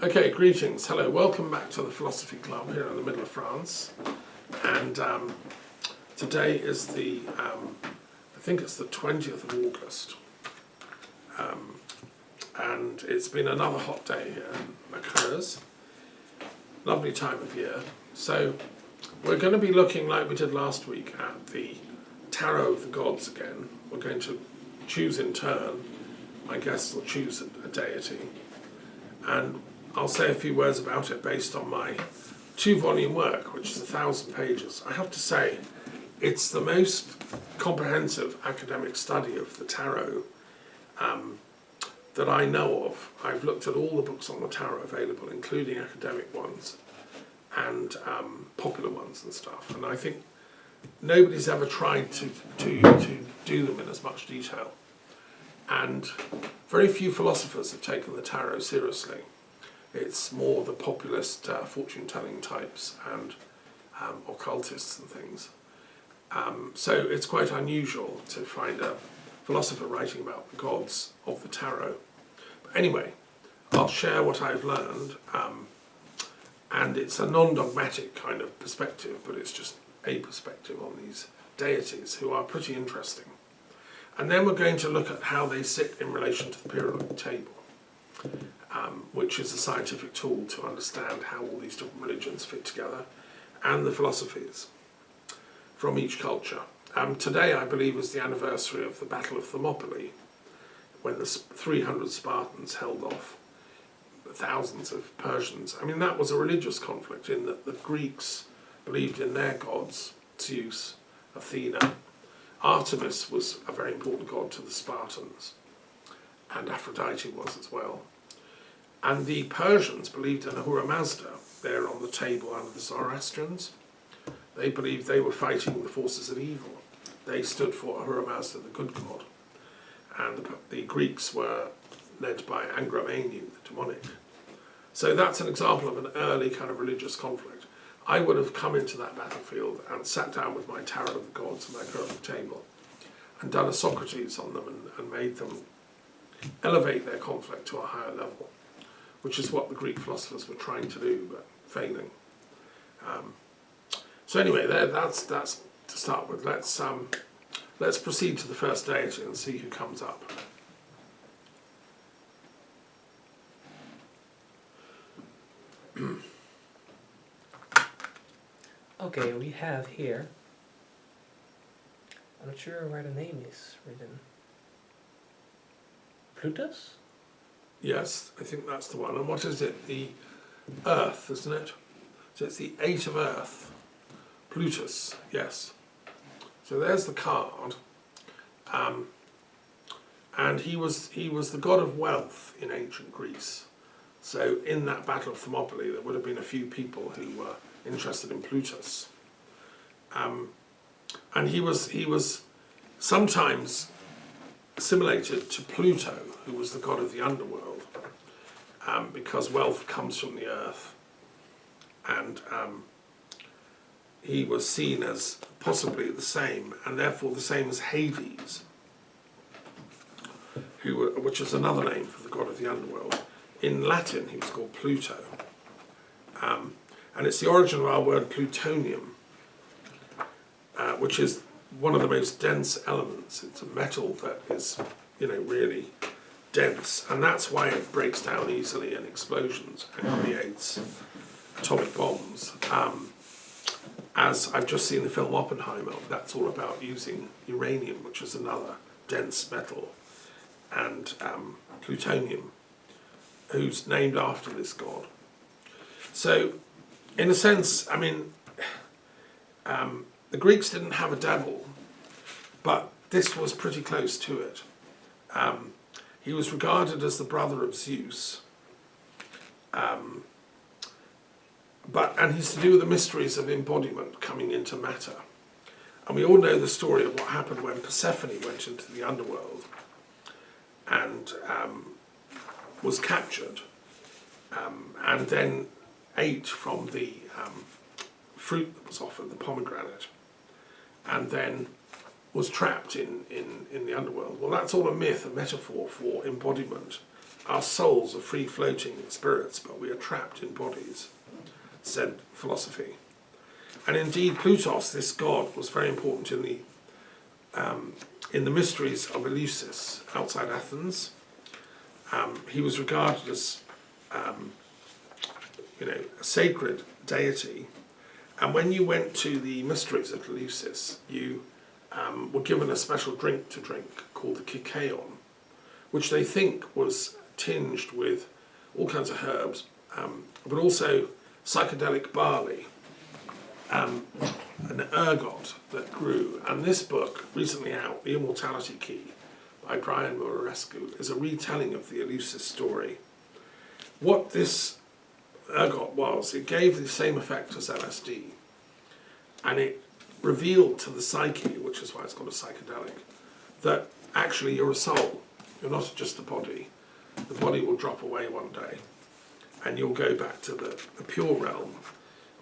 Okay, greetings, hello, welcome back to the Philosophy Club here in the middle of France. And today is the, I think it's the 20th of August. And it's been another hot day here in La Creuse. Lovely time of year. So we're going to be looking, like we did last week, at the tarot of the gods again. We're going to choose in turn. My guests will choose a deity. And I'll say a few words about it based on my 2-volume work, which is 1,000 pages. I have to say, it's the most comprehensive academic study of the tarot that I know of. I've looked at all the books on the tarot available, including academic ones and popular ones and stuff. And I think nobody's ever tried to do them in as much detail. And very few philosophers have taken the tarot seriously. It's more the populist fortune-telling types and occultists and things. So it's quite unusual to find a philosopher writing about the gods of the tarot. But anyway, I'll share what I've learned, and it's a non-dogmatic kind of perspective, but it's just a perspective on these deities who are pretty interesting. And then we're going to look at how they sit in relation to the periodic table, which is a scientific tool to understand how all these different religions fit together, and the philosophies from each culture. Today, I believe, is the anniversary of the Battle of Thermopylae, when the 300 Spartans held off thousands of Persians. I mean, that was a religious conflict in that the Greeks believed in their gods, Zeus, Athena. Artemis was a very important god to the Spartans, and Aphrodite was as well. And the Persians believed in Ahura Mazda, there on the table under the Zoroastrians. They believed they were fighting the forces of evil. They stood for Ahura Mazda, the good god. And the Greeks were led by Angramenu, the demonic. So that's an example of an early kind of religious conflict. I would have come into that battlefield and sat down with my tarot of the gods and my periodic table and done a Socrates on them and made them elevate their conflict to a higher level, which is what the Greek philosophers were trying to do, but failing. So anyway, that's to start with. Let's proceed to the first deity and see who comes up. Okay, we have here, I'm not sure where the name is written. Plutus? Yes, I think that's the one. And what is it? The Earth, isn't it? So it's the 8 of Earth. Plutus, yes. So there's the card. And he was the god of wealth in ancient Greece. So in that Battle of Thermopylae, there would have been a few people who were interested in Plutus. And he was sometimes assimilated to Pluto, who was the god of the underworld, because wealth comes from the earth. And he was seen as possibly the same, and therefore the same as Hades, which is another name for the god of the underworld. In Latin, he was called Pluto. And it's the origin of our word plutonium, which is one of the most dense elements. It's a metal that is, really dense, and that's why it breaks down easily in explosions and creates atomic bombs. As I've just seen the film Oppenheimer, that's all about using uranium, which is another dense metal, and plutonium, who's named after this god. So, in a sense, I mean, the Greeks didn't have a devil, but this was pretty close to it. He was regarded as the brother of Zeus, and he's to do with the mysteries of embodiment coming into matter. And we all know the story of what happened when Persephone went into the underworld and was captured, and then ate from the fruit that was offered, the pomegranate, and then was trapped in the underworld. Well, that's all a myth, a metaphor for embodiment our souls are free-floating spirits, but we are trapped in bodies, said philosophy. And indeed, Plutos, this god, was very important in the mysteries of Eleusis outside Athens. He was regarded as a sacred deity. And when you went to the mysteries at Eleusis, you were given a special drink to drink called the Kikaon, which they think was tinged with all kinds of herbs, but also psychedelic barley, an ergot that grew. And this book, recently out, The Immortality Key, by Brian Murarescu, is a retelling of the Eleusis story. What this ergot was, it gave the same effect as LSD, and it revealed to the psyche, which is why it's called a psychedelic, that actually you're a soul, you're not just a body. The body will drop away one day, and you'll go back to the pure realm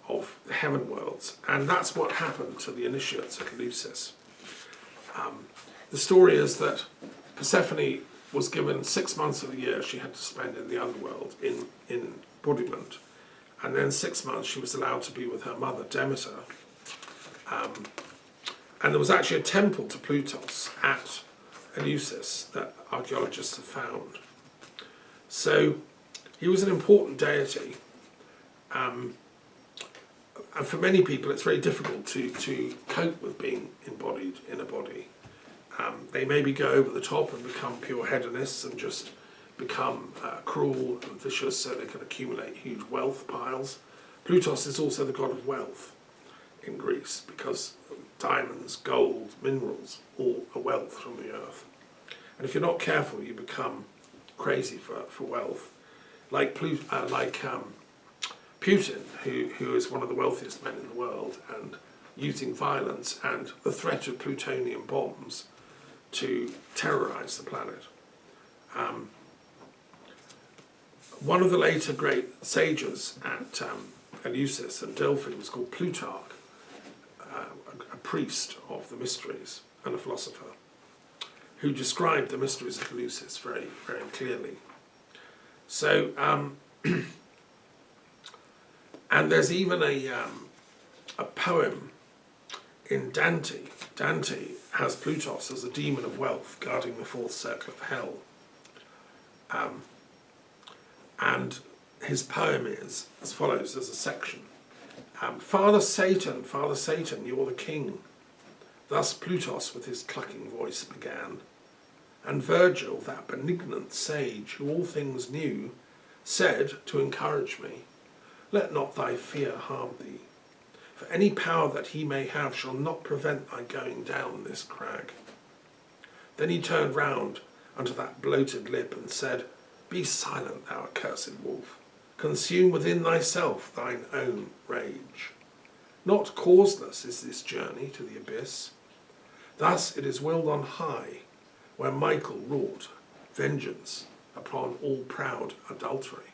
of the heaven worlds. And that's what happened to the initiates at Eleusis. The story is that Persephone was given 6 months of the year she had to spend in the underworld in embodiment, and then 6 months she was allowed to be with her mother Demeter. And there was actually a temple to Plutos at Eleusis that archaeologists have found. So he was an important deity, and for many people it's very difficult to cope with being embodied in a body. They maybe go over the top and become pure hedonists and just become cruel and vicious so they can accumulate huge wealth piles. Plutos is also the god of wealth in Greece because diamonds, gold, minerals, all are wealth from the earth. And if you're not careful, you become crazy for wealth. Like Putin, who is one of the wealthiest men in the world, and using violence and the threat of plutonium bombs to terrorize the planet. One of the later great sages at Eleusis and Delphi was called Plutarch, a priest of the mysteries and a philosopher, who described the mysteries of Eleusis very, very clearly. So, and there's even a poem in Dante. Dante has Plutos as a demon of wealth guarding the fourth circle of hell. And his poem is as follows, there's a section. Father Satan, you're the king. Thus Plutos with his clucking voice began. And Virgil, that benignant sage who all things knew, said to encourage me, let not thy fear harm thee, for any power that he may have shall not prevent thy going down this crag. Then he turned round unto that bloated lip and said, be silent, thou accursed wolf, consume within thyself thine own rage. Not causeless is this journey to the abyss. Thus it is willed on high, where Michael wrought vengeance upon all proud adultery.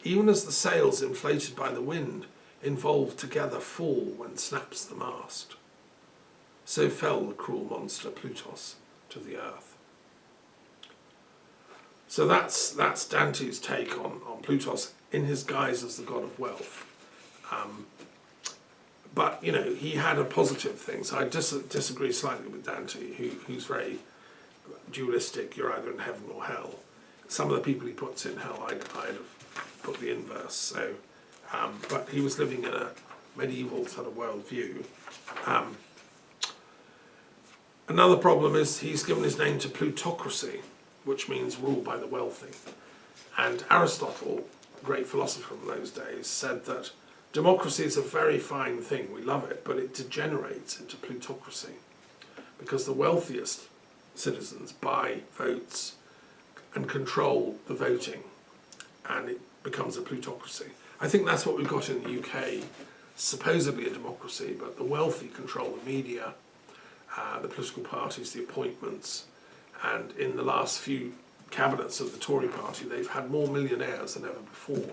Even as the sails inflated by the wind involved together fall when snaps the mast, so fell the cruel monster Plutos to the earth. So that's Dante's take on Plutos in his guise as the god of wealth. But, you know, he had a positive thing, so I disagree slightly with Dante, who's very dualistic, you're either in heaven or hell. Some of the people he puts in hell, I'd have put the inverse. So, but he was living in a medieval sort of worldview. Another problem is he's given his name to plutocracy, which means rule by the wealthy. And Aristotle, a great philosopher from those days, said that democracy is a very fine thing, we love it, but it degenerates into plutocracy because the wealthiest citizens buy votes and control the voting, and it becomes a plutocracy. I think that's what we've got in the UK, supposedly a democracy, but the wealthy control the media, the political parties, the appointments, and in the last few cabinets of the Tory party, they've had more millionaires than ever before.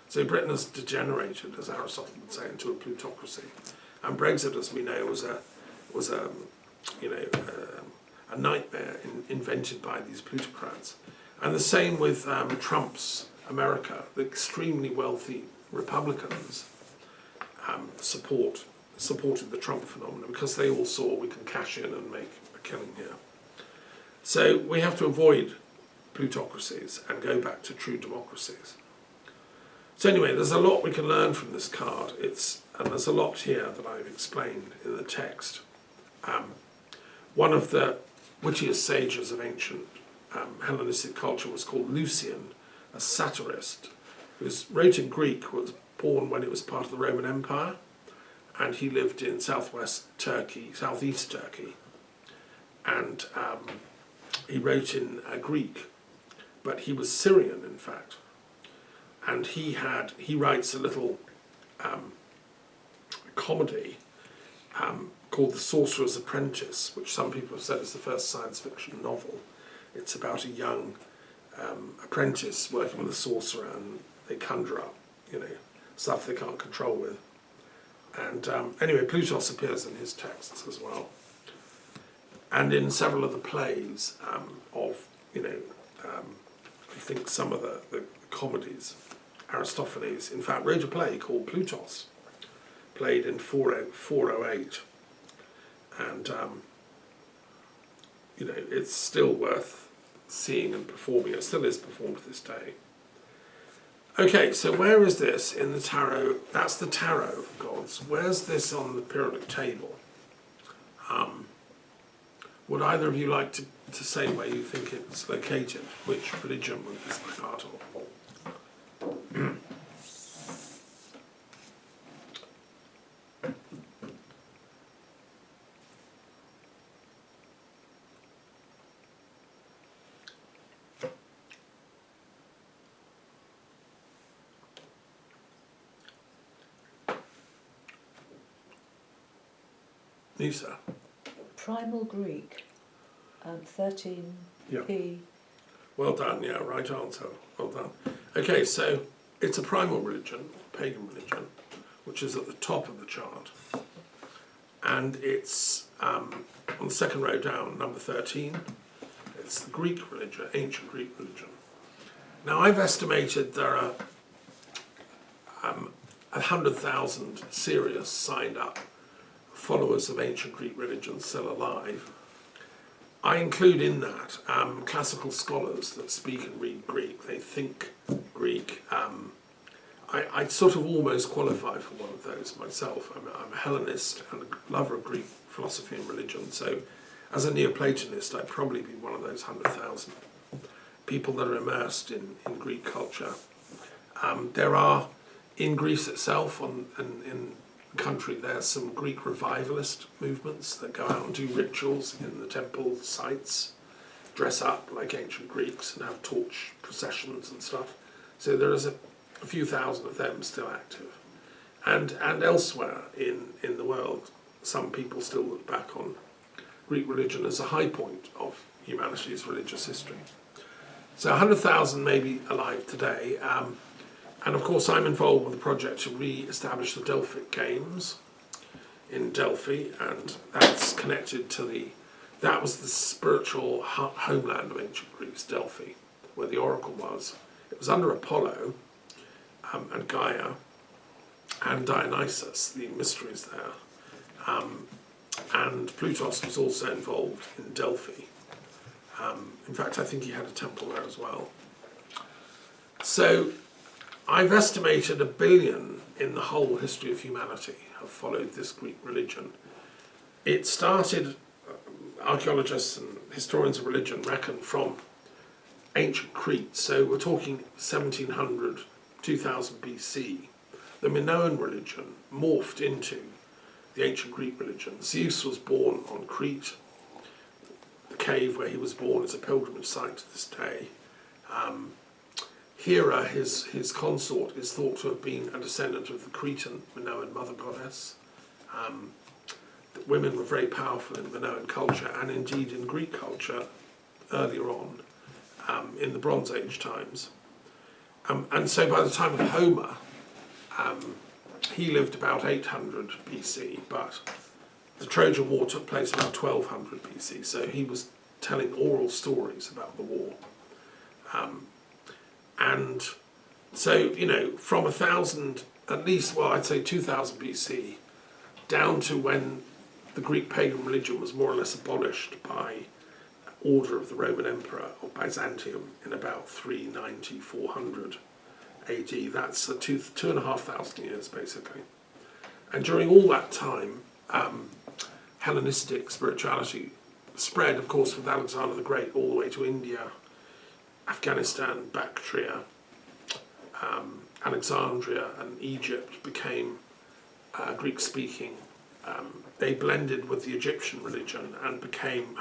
So Britain has degenerated, as Aristotle would say, into a plutocracy. And Brexit, as we know, was a nightmare invented by these plutocrats. And the same with Trump's America. The extremely wealthy Republicans supported the Trump phenomenon because they all saw we can cash in and make a killing here. So we have to avoid plutocracies and go back to true democracies. So anyway, there's a lot we can learn from this card. And there's a lot here that I've explained in the text. One of the wittiest sages of ancient Hellenistic culture was called Lucian, a satirist, who wrote in Greek, was born when it was part of the Roman Empire, and he lived in southeast Turkey, and he wrote in Greek, but he was Syrian in fact, and he writes a little comedy called The Sorcerer's Apprentice, which some people have said is the first science fiction novel. It's about a young apprentice working with a sorcerer, and they conjure up, stuff they can't control with. And anyway, Plutos appears in his texts as well, and in several of the plays I think some of the comedies. Aristophanes, in fact, wrote a play called Plutos, played in 408, and it's still worth seeing and performing. It still is performed to this day. Okay, so where is this in the tarot? That's the tarot gods. Where's this on the periodic table? Would either of you like to say where you think it's located? Which religion would this be part of? Lisa? Primal Greek, 13p. Yeah. Well done, yeah, right answer. Well done. Okay, so it's a primal religion, pagan religion, which is at the top of the chart. And it's on the second row down, number 13. It's the Greek religion, ancient Greek religion. Now I've estimated there are 100,000 serious signed up followers of ancient Greek religion still alive. I include in that classical scholars that speak and read Greek. They think Greek. I sort of almost qualify for one of those myself. I'm a Hellenist and a lover of Greek philosophy and religion, so as a Neoplatonist I'd probably be one of those 100,000 people that are immersed in Greek culture. There are, in Greece itself, in country, there's some Greek revivalist movements that go out and do rituals in the temple sites, dress up like ancient Greeks and have torch processions and stuff. So there is a few thousand of them still active. And elsewhere in the world, some people still look back on Greek religion as a high point of humanity's religious history. So 100,000 may be alive today. And of course I'm involved with the project to re-establish the Delphic Games in Delphi, and that's connected to that was the spiritual homeland of ancient Greece, Delphi, where the oracle was. It was under Apollo and Gaia and Dionysus, the mysteries there. And Plutos was also involved in Delphi. In fact, I think he had a temple there as well. So I've estimated 1 billion in the whole history of humanity have followed this Greek religion. It started, archaeologists and historians of religion reckon, from ancient Crete, so we're talking 1700, 2000 BC. The Minoan religion morphed into the ancient Greek religion. Zeus was born on Crete. The cave where he was born is a pilgrimage site to this day. Hera, his consort, is thought to have been a descendant of the Cretan Minoan mother goddess. That women were very powerful in Minoan culture, and indeed in Greek culture earlier on, in the Bronze Age times. And so by the time of Homer, he lived about 800 BC, but the Trojan War took place about 1200 BC, so he was telling oral stories about the war. And so, you know, from 1000, at least, well, I'd say 2000 BC, down to when the Greek pagan religion was more or less abolished by order of the Roman Emperor or Byzantium in about 390, 400 AD. That's 2,500 years, basically. And during all that time, Hellenistic spirituality spread, of course, with Alexander the Great all the way to India, Afghanistan, Bactria, Alexandria, and Egypt became Greek-speaking. They blended with the Egyptian religion and became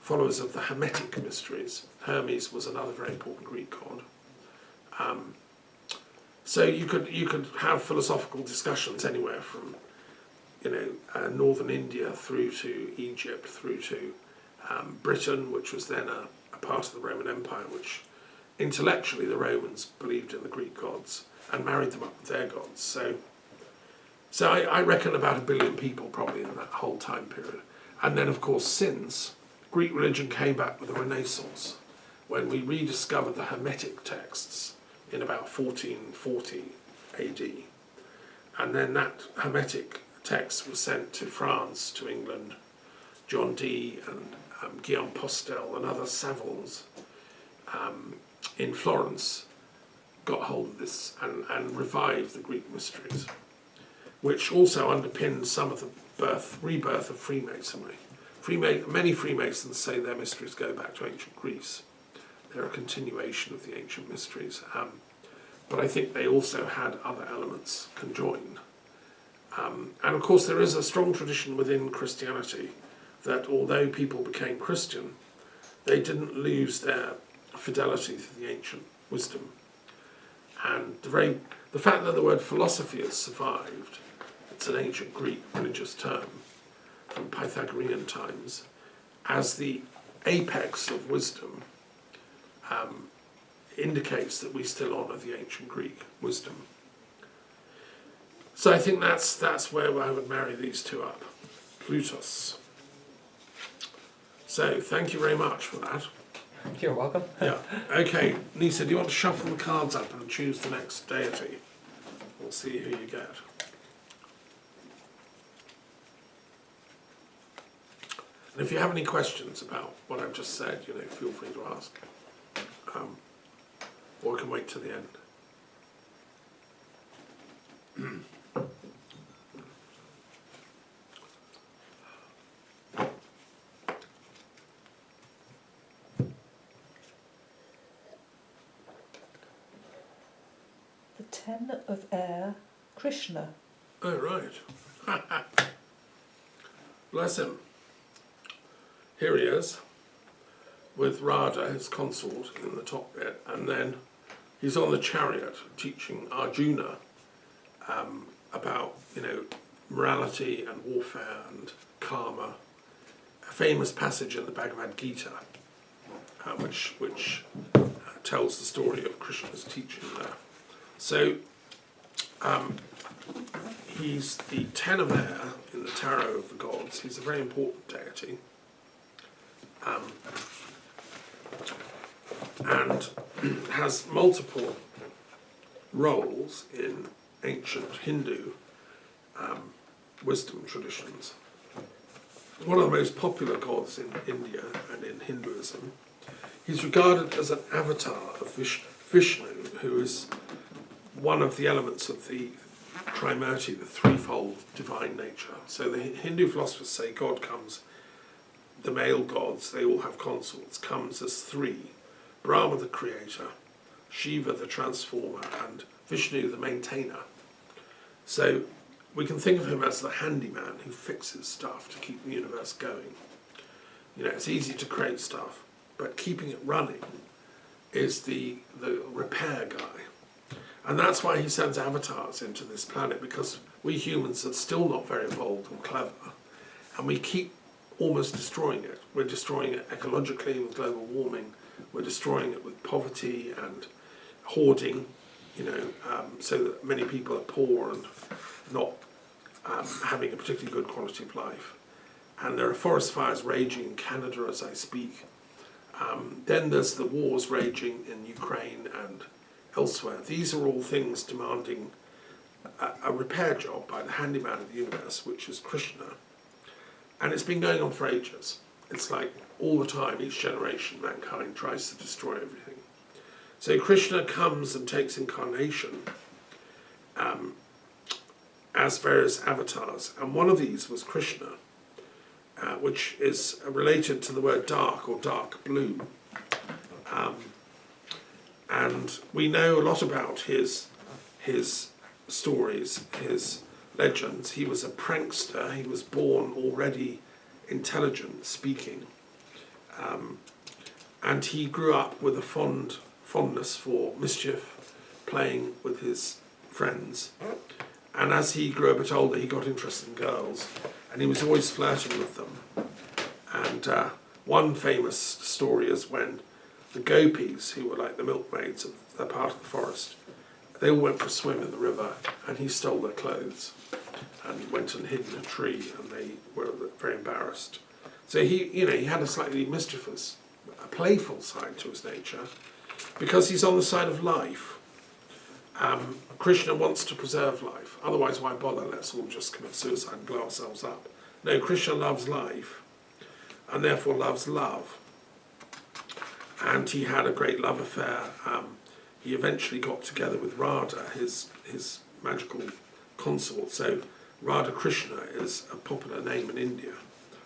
followers of the Hermetic mysteries. Hermes was another very important Greek god. So you could have philosophical discussions anywhere from, you know, northern India through to Egypt, through to Britain, which was then a part of the Roman Empire, which intellectually the Romans believed in the Greek gods and married them up with their gods. So I reckon about 1 billion people probably in that whole time period. And then, of course, since Greek religion came back with the Renaissance, when we rediscovered the Hermetic texts in about 1440 AD. And then that Hermetic text was sent to France, to England. John Dee and Guillaume Postel and other savants in Florence got hold of this and revived the Greek mysteries, which also underpins some of the rebirth of Freemasonry. Many Freemasons say their mysteries go back to ancient Greece. They're a continuation of the ancient mysteries. But I think they also had other elements conjoined. And of course there is a strong tradition within Christianity that although people became Christian, they didn't lose their fidelity to the ancient wisdom. And the fact that the word philosophy has survived, it's an ancient Greek religious term from Pythagorean times, as the apex of wisdom, indicates that we still honour the ancient Greek wisdom. So I think that's where I would marry these two up. Plutus. So thank you very much for that. You're welcome. Yeah. Okay, Nisa, do you want to shuffle the cards up and choose the next deity? We'll see who you get. And if you have any questions about what I've just said, you know, feel free to ask. Or we can wait to the end. The Ten of Air, Krishna. Oh, right. Bless him. Here he is, with Radha, his consort, in the top bit, and then he's on the chariot teaching Arjuna about, you know, morality and warfare and karma. A famous passage in the Bhagavad Gita, which tells the story of Krishna's teaching there. So he's the Ten of Air in the Tarot of the Gods. He's a very important deity. And has multiple roles in ancient Hindu wisdom traditions. One of the most popular gods in India and in Hinduism. He's regarded as an avatar of Vishnu, who is one of the elements of the Trimurti, the threefold divine nature. So the Hindu philosophers say God comes, the male gods, they all have consorts, comes as three: Brahma the creator, Shiva the transformer, and Vishnu the maintainer. So we can think of him as the handyman who fixes stuff to keep the universe going. You know, it's easy to create stuff, but keeping it running is the repair guy. And that's why he sends avatars into this planet, because we humans are still not very evolved and clever, and we keep almost destroying it. We're destroying it ecologically with global warming. We're destroying it with poverty and hoarding, you know, so that many people are poor and not having a particularly good quality of life. And there are forest fires raging in Canada as I speak. Then there's the wars raging in Ukraine and elsewhere. These are all things demanding a repair job by the handyman of the universe, which is Krishna. And it's been going on for ages. It's like all the time, each generation, mankind tries to destroy everything. So Krishna comes and takes incarnation as various avatars. And one of these was Krishna, which is related to the word dark or dark blue. And we know a lot about his stories, his legends. He was a prankster. He was born already intelligent, speaking. And he grew up with a fondness for mischief, playing with his friends. And as he grew a bit older, he got interested in girls, and he was always flirting with them. And one famous story is when the gopis, who were like the milkmaids of their part of the forest, they all went for a swim in the river, and he stole their clothes and went and hid in a tree, and they were very embarrassed. So he had a slightly mischievous, a playful side to his nature, because he's on the side of life. Krishna wants to preserve life. Otherwise, why bother? Let's all just commit suicide and blow ourselves up. No, Krishna loves life, and therefore loves love. And he had a great love affair. He eventually got together with Radha, his magical consort. So Radha Krishna is a popular name in India.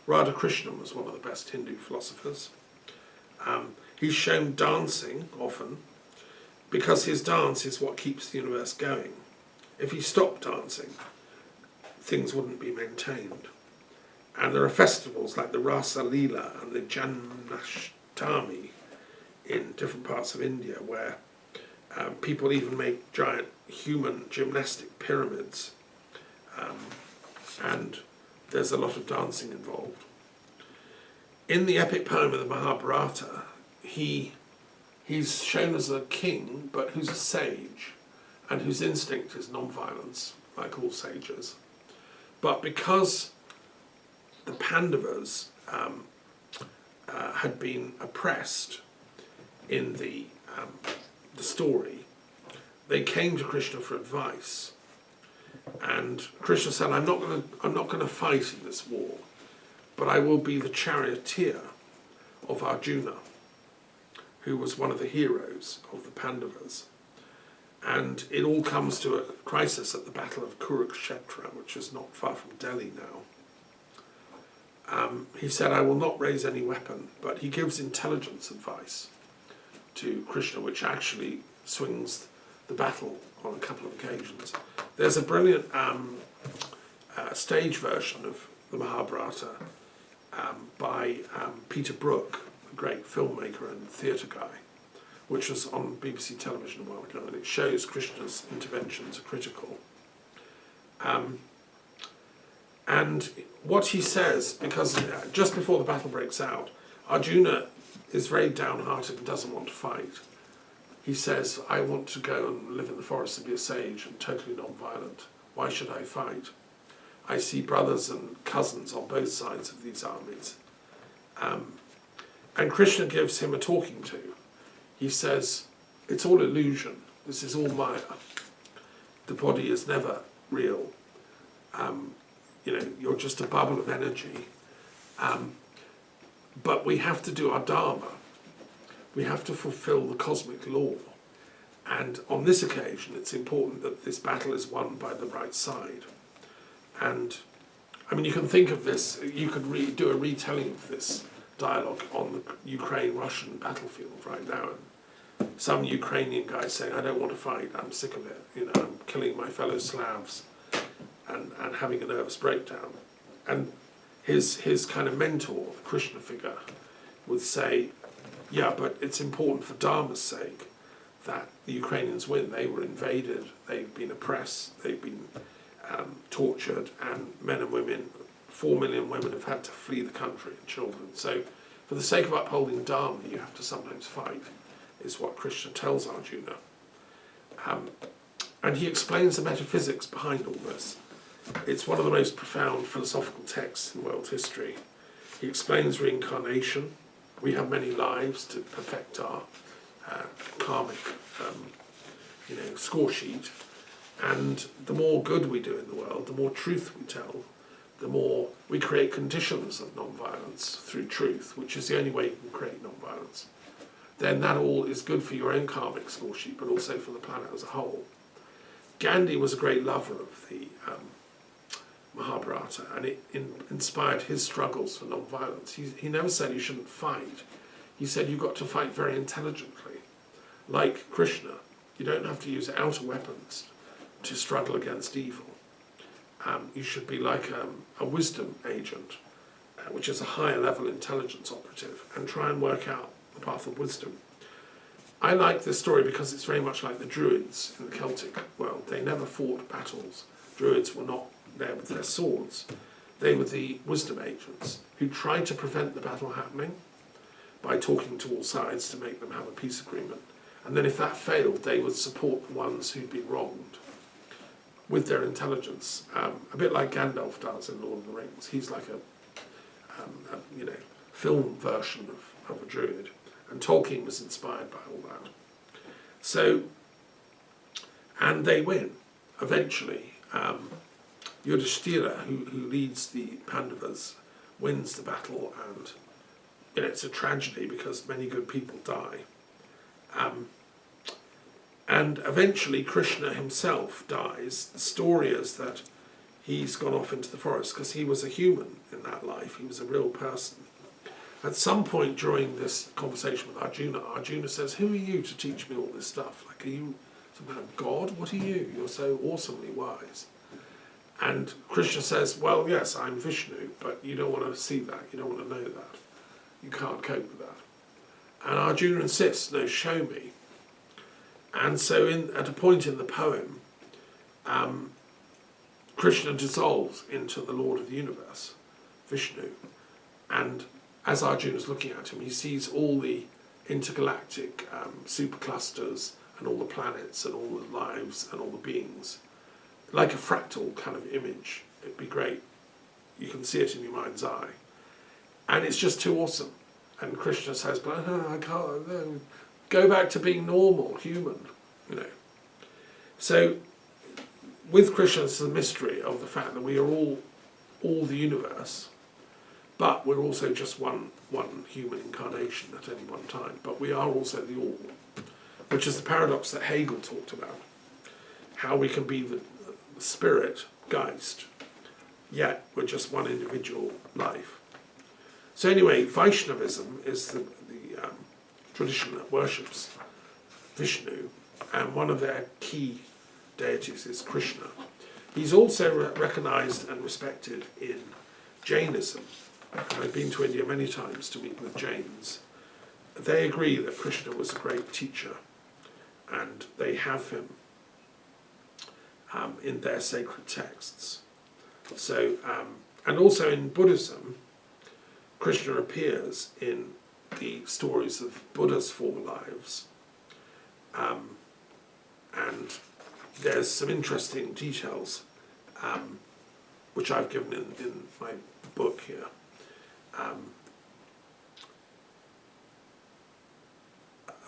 Radha Krishna was one of the best Hindu philosophers. He's shown dancing often, because his dance is what keeps the universe going. If he stopped dancing, things wouldn't be maintained. And there are festivals like the Rasa Leela and the Janmashtami in different parts of India where people even make giant human gymnastic pyramids, and there's a lot of dancing involved. In the epic poem of the Mahabharata, he's shown as a king, but who's a sage, and whose instinct is non-violence, like all sages. But because the Pandavas had been oppressed in the story, they came to Krishna for advice, and Krishna said, "I'm not going to fight in this war, but I will be the charioteer of Arjuna, who was one of the heroes of the Pandavas." And it all comes to a crisis at the Battle of Kurukshetra, which is not far from Delhi now. He said, "I will not raise any weapon," but he gives intelligence advice to Krishna, which actually swings the battle on a couple of occasions. There's a brilliant stage version of the Mahabharata by Peter Brook, a great filmmaker and theatre guy, which was on BBC television a while ago, and it shows Krishna's interventions are critical. And what he says, because just before the battle breaks out, Arjuna is very downhearted and doesn't want to fight. He says, "I want to go and live in the forest and be a sage and totally non-violent. Why should I fight? I see brothers and cousins on both sides of these armies." And Krishna gives him a talking to. He says, "It's all illusion. This is all Maya. The body is never real. You're just a bubble of energy. But we have to do our dharma. We have to fulfill the cosmic law. And on this occasion, it's important that this battle is won by the right side." And I mean, you can think of this, you could do a retelling of this dialogue on the Ukraine-Russian battlefield right now. And some Ukrainian guy saying, "I don't want to fight, I'm sick of it, I'm killing my fellow Slavs," and having a nervous breakdown. And his kind of mentor, the Krishna figure, would say, "Yeah, but it's important for Dharma's sake that the Ukrainians win. They were invaded, they've been oppressed, they've been tortured, and men and women, 4 million women have had to flee the country, and children. So for the sake of upholding Dharma, you have to sometimes fight," is what Krishna tells Arjuna. And he explains the metaphysics behind all this. It's one of the most profound philosophical texts in world history. He explains reincarnation, We have many lives to perfect our karmic, score sheet. And the more good we do in the world, the more truth we tell, the more we create conditions of non-violence through truth, which is the only way you can create non-violence. Then that all is good for your own karmic score sheet, but also for the planet as a whole. Gandhi was a great lover of the Mahabharata, and it inspired his struggles for non-violence. He never said you shouldn't fight. He said you've got to fight very intelligently. Like Krishna, you don't have to use outer weapons to struggle against evil. You should be like a wisdom agent, which is a higher level intelligence operative, and try and work out the path of wisdom. I like this story because it's very much like the Druids in the Celtic world. They never fought battles. Druids were not there with their swords. They were the wisdom agents who tried to prevent the battle happening by talking to all sides to make them have a peace agreement. And then if that failed, they would support the ones who'd been wronged with their intelligence, a bit like Gandalf does in Lord of the Rings. He's like a film version of a druid, and Tolkien was inspired by all that. So, and they win eventually. Yudhishthira, who leads the Pandavas, wins the battle, and it's a tragedy because many good people die. And eventually Krishna himself dies. The story is that he's gone off into the forest because he was a human in that life. He was a real person. At some point during this conversation with Arjuna, Arjuna says, "Who are you to teach me all this stuff? Like, are you some kind of god? What are you? You're so awesomely wise." And Krishna says, "Well, yes, I'm Vishnu, but you don't want to see that. You don't want to know that. You can't cope with that." And Arjuna insists, "No, show me." And so at a point in the poem, Krishna dissolves into the Lord of the Universe, Vishnu. And as Arjuna's looking at him, he sees all the intergalactic superclusters and all the planets and all the lives and all the beings. Like a fractal kind of image. It'd be great. You can see it in your mind's eye. And it's just too awesome. And Krishna says, "But I can't, no. Go back to being normal, human." So with Krishna, it's the mystery of the fact that we are all the universe, but we're also just one human incarnation at any one time. But we are also the all, which is the paradox that Hegel talked about. How we can be the spirit, Geist, yet we're just one individual life. So anyway, Vaishnavism is the tradition that worships Vishnu, and one of their key deities is Krishna. He's also recognized and respected in Jainism. And I've been to India many times to meet with Jains. They agree that Krishna was a great teacher, and they have him in their sacred texts. So, and also in Buddhism, Krishna appears in the stories of Buddha's 4 lives, and there's some interesting details which I've given in my book here.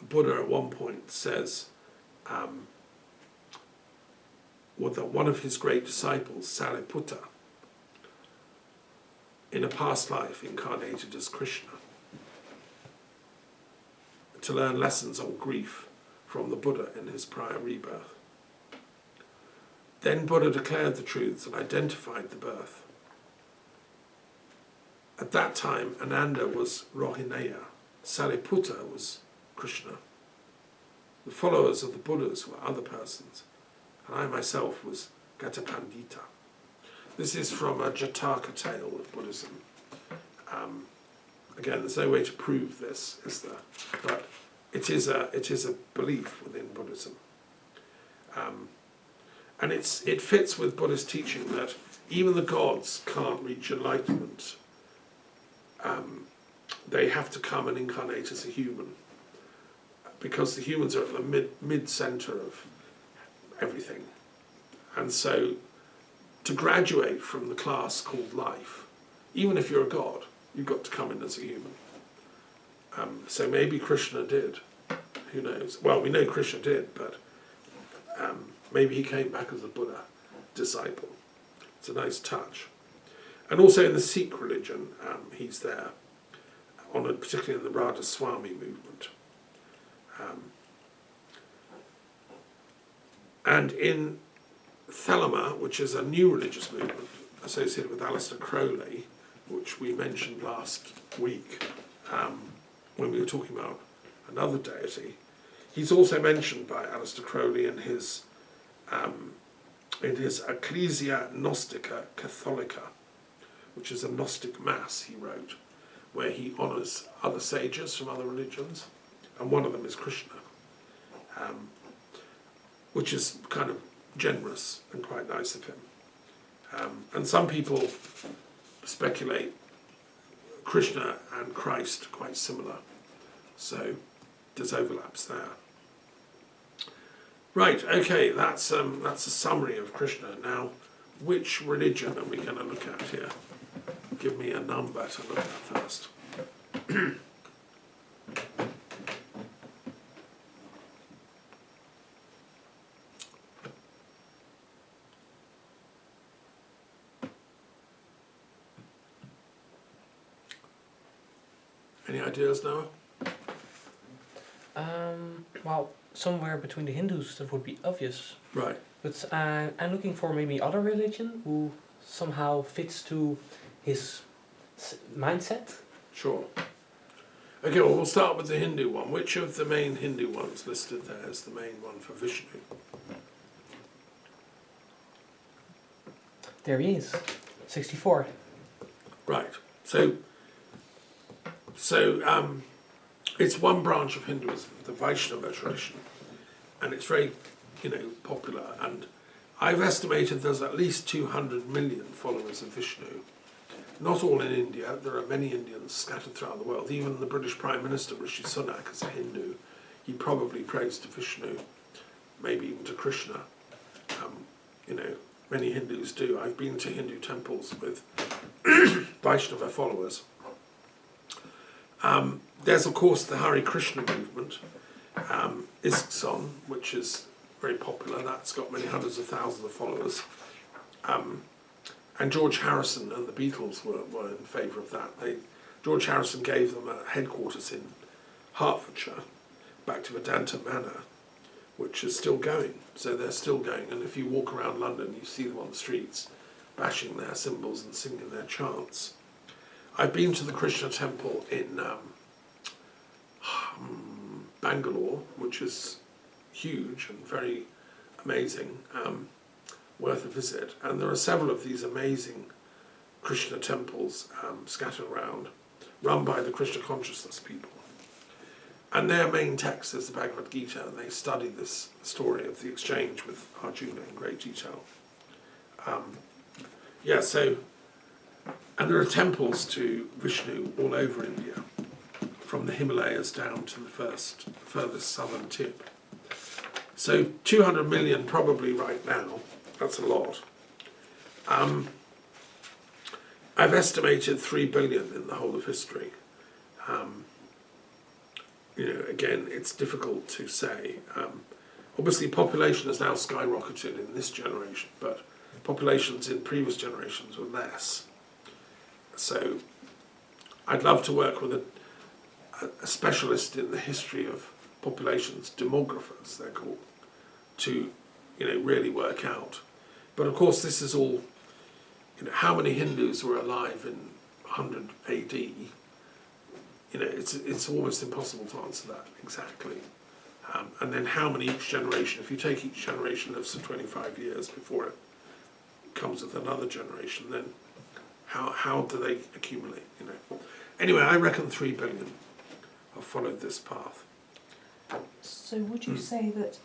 Buddha at one point says that one of his great disciples, Sariputta, in a past life incarnated as Krishna to learn lessons on grief from the Buddha in his prior rebirth. Then Buddha declared the truths and identified the birth. At that time, Ananda was Rohineya, Sariputta was Krishna. The followers of the Buddhas were other persons, and I myself was Gatapandita. This is from a Jataka tale of Buddhism. Again, there's no way to prove this, is there? But it is a belief within Buddhism. And it fits with Buddhist teaching that even the gods can't reach enlightenment. They have to come and incarnate as a human, because the humans are at the mid-center of everything. And so to graduate from the class called life, even if you're a god, you've got to come in as a human. So maybe Krishna did. Who knows? Well, we know Krishna did, but maybe he came back as a Buddha disciple. It's a nice touch. And also in the Sikh religion, he's there, particularly in the Radha Swami movement. And in Thelema, which is a new religious movement associated with Aleister Crowley, which we mentioned last week when we were talking about another deity, he's also mentioned by Aleister Crowley in his Ecclesia Gnostica Catholica, which is a Gnostic mass he wrote, where he honours other sages from other religions, and one of them is Krishna, which is kind of generous and quite nice of him. And some people speculate Krishna and Christ are quite similar, so there's overlaps there. Right, okay, that's a summary of Krishna. Now, which religion are we going to look at here? Give me a number to look at first. Any ideas now? Well, somewhere between the Hindus that would be obvious. Right. But I'm looking for maybe other religion who somehow fits to his mindset. Sure. Okay, well, we'll start with the Hindu one. Which of the main Hindu ones listed there is the main one for Vishnu? There he is, 64. Right. So it's one branch of Hinduism, the Vaishnava tradition, and it's very, popular. And I've estimated there's at least 200 million followers of Vishnu. Not all in India. There are many Indians scattered throughout the world. Even the British Prime Minister, Rishi Sunak, is a Hindu. He probably prays to Vishnu, maybe even to Krishna. Many Hindus do. I've been to Hindu temples with Vaishnava followers. There's, of course, the Hare Krishna movement, ISKCON, which is very popular. That's got many hundreds of thousands of followers. And George Harrison and the Beatles were in favour of that. George Harrison gave them a headquarters in Hertfordshire, back to Vedanta Manor, which is still going. So they're still going. And if you walk around London, you see them on the streets, bashing their cymbals and singing their chants. I've been to the Krishna temple in Bangalore, which is huge and very amazing, worth a visit. And there are several of these amazing Krishna temples scattered around, run by the Krishna consciousness people. And their main text is the Bhagavad Gita, and they study this story of the exchange with Arjuna in great detail. And there are temples to Vishnu all over India, from the Himalayas down to the furthest southern tip. So 200 million probably right now. That's a lot. I've estimated 3 billion in the whole of history. Again, it's difficult to say. Obviously, population has now skyrocketed in this generation, but populations in previous generations were less. So I'd love to work with a specialist in the history of populations, demographers they're called, to really work out. But of course this is all, how many Hindus were alive in 100 AD? It's almost impossible to answer that exactly. And then how many each generation, if you take each generation lives for 25 years before it comes with another generation, then how do they accumulate, Anyway, I reckon 3 billion have followed this path. So would you say that